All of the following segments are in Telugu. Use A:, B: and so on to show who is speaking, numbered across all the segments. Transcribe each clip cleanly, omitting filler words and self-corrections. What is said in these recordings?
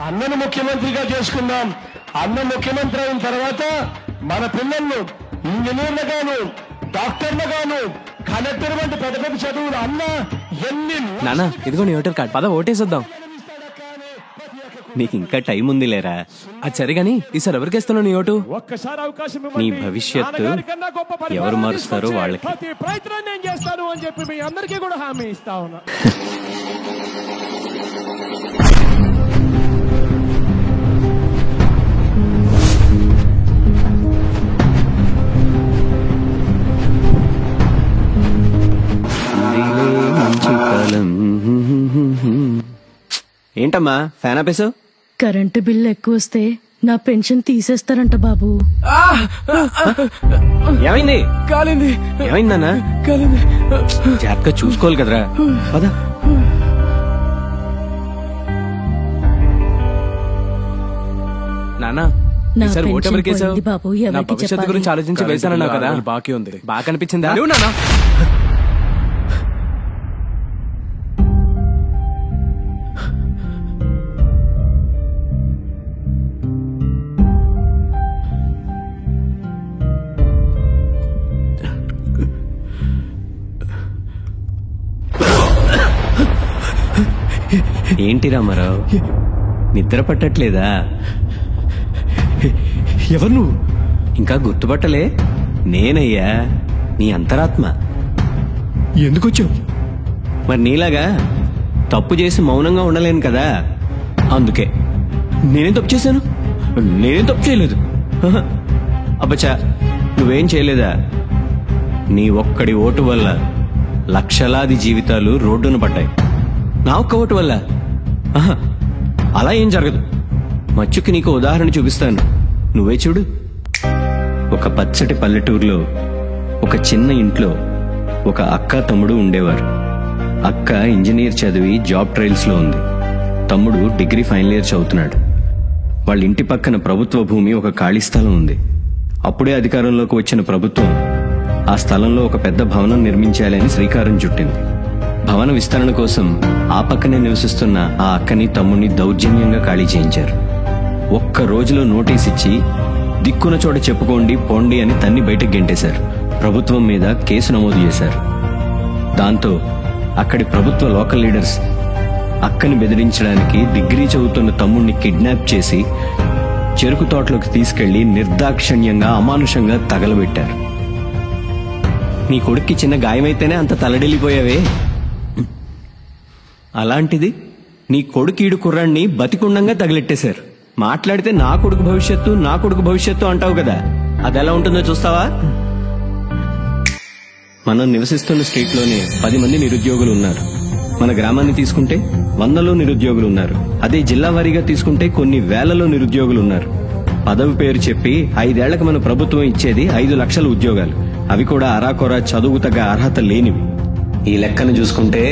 A: అన్నను ముఖ్యమంత్రిగా చేసుకుందాం. అన్న ముఖ్యమంత్రి అయిన తర్వాత మన పిల్లలను ఇంజనీర్లుగాను, డాక్టర్లుగాను, కలెక్టర్ వంటి పెద్ద పెద్ద చదువులు అన్న ఎన్ని.
B: నాన్న ఇదిగో నీ ఓటర్ కార్డ్, పద ఓటేసొద్దాం.
C: నీకు ఇంకా టైం ఉంది లేరా.
B: అది సరే గాని ఈసారి ఎవరికేస్తున్నావు నీ ఓటు?
A: ఒక్కసారి అవకాశం
C: నీ భవిష్యత్తు ఎవరు మారుస్తారో వాళ్ళకి.
A: ప్రతి ప్రయత్నం నేను చేస్తాను అని చెప్పి మీ అందరికీ కూడా హామీ ఇస్తా ఉన్నా.
C: ఏంటమ్మా ఫ్యాన్ ఆపేసావు?
D: కరెంటు బిల్లు ఎక్కువ వస్తే నా పెన్షన్ తీసేస్తారంట బాబు.
C: ఏమైంది?
B: కాలింది.
C: ఏమైందన్నా?
B: కాలింది.
C: జాగ్రత్తగా చూసుకోవాలి కదరా. పద.
B: నాన్న
D: నా
B: ఈసారి ఓటు
D: పెన్షన్
B: ఎవరికేసావు?
D: పోయింది బాబు,
B: నా
D: ఎవరికి
B: భవిష్యత్తు
D: చెప్పాలి?
B: గురించి ఆలోచించి వేసానన్నావు కదా,
E: బాకీ ఉంది.
B: బాగా కనిపించిందా? నాన్న
C: ఏంటి రామారావు, నిద్ర పట్టట్లేదా?
E: ఎవరు నువ్వు?
C: ఇంకా గుర్తుపట్టలే? నేనయ్యా, నీ అంతరాత్మ.
E: ఎందుకు వచ్చావు?
C: మరి నీలాగా తప్పు చేసి మౌనంగా ఉండలేను కదా, అందుకే.
E: నేనేం తప్పు చేశాను? నేనేం తప్పు చేయలేదు.
C: అబ్బచ్చా, నువ్వేం చేయలేదా? నీ ఒక్కడి ఓటు వల్ల లక్షలాది జీవితాలు రోడ్డున పడ్డాయి. నా ఒక్క ఓటు వల్ల అలా ఏం జరగదు. మచ్చుకి నీకు ఉదాహరణ చూపిస్తాను, నువ్వే చూడు. ఒక పచ్చటి పల్లెటూరులో ఒక చిన్న ఇంట్లో ఒక అక్క తమ్ముడు ఉండేవారు. అక్క ఇంజనీర్ చదివి జాబ్ ట్రయల్స్ లో ఉంది. తమ్ముడు డిగ్రీ ఫైనల్ ఇయర్ చదువుతున్నాడు. వాళ్ళ ఇంటి పక్కన ప్రభుత్వ భూమి ఒక ఖాళీ స్థలం ఉంది. అప్పుడే అధికారంలోకి వచ్చిన ప్రభుత్వం ఆ స్థలంలో ఒక పెద్ద భవనం నిర్మించాలి అని శ్రీకారం చుట్టింది. భవన విస్తరణ కోసం ఆ పక్కనే నివసిస్తున్న ఆ అక్కని తమ్ముడిని దౌర్జన్యంగా ఖాళీ చేయించారు. ఒక్క రోజులో నోటీస్ ఇచ్చి దిక్కున చోట చెప్పుకోండి పోండి అని తన్ని బయటకు గెంటేశారు. ప్రభుత్వం మీద కేసు నమోదు చేశారు. దాంతో అక్కడి ప్రభుత్వ లోకల్ లీడర్స్ అక్కని బెదిరించడానికి డిగ్రీ చదువుతున్న తమ్ముడిని కిడ్నాప్ చేసి చెరుకు తోటలోకి తీసుకెళ్లి నిర్దాక్షిణ్యంగా అమానుషంగా తగలబెట్టారు. నీ కొడుక్కి చిన్న గాయమైతేనే అంత తలడిల్లిపోయావే, అలాంటిది నీ కొడుకీడు కుర్రాన్ని బతికుండంగా తగిలెట్టేశారు. మాట్లాడితే నా కొడుకు భవిష్యత్తు నా కొడుకు భవిష్యత్తు అంటావు కదా, అది ఎలా ఉంటుందో చూస్తావా? మనం నివసిస్తున్న స్ట్రీట్ లోనే 10 మంది నిరుద్యోగులు ఉన్నారు. మన గ్రామాన్ని తీసుకుంటే 100లో నిరుద్యోగులు ఉన్నారు. అదే జిల్లా వారీగా తీసుకుంటే కొన్ని వేలలో నిరుద్యోగులు ఉన్నారు. పదవి పేరు చెప్పి 5 ఏళ్లకు మన ప్రభుత్వం ఇచ్చేది 5 లక్షల ఉద్యోగాలు. అవి కూడా అరాకొరా చదువు తగ్గ అర్హత లేనివి. ఈ లెక్కను చూసుకుంటే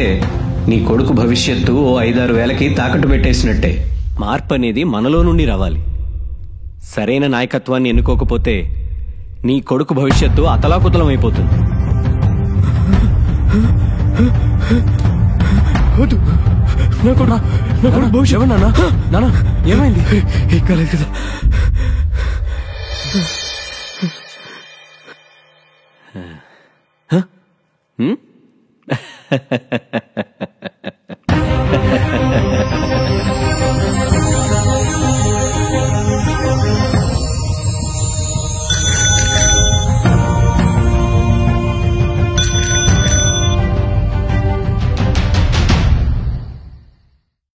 C: నీ కొడుకు భవిష్యత్తు ఓ 5-6 వేలకి తాకట్టు పెట్టేసినట్టే. మార్పు అనేది మనలో నుండి రావాలి. సరైన నాయకత్వాన్ని ఎన్నుకోకపోతే నీ కొడుకు భవిష్యత్తు అతలాకుతలం అయిపోతుంది.
B: భవిష్యత్తు నాన్న ఏమైంది?
E: ఎక్కలేదు కదా.
C: హ్మ్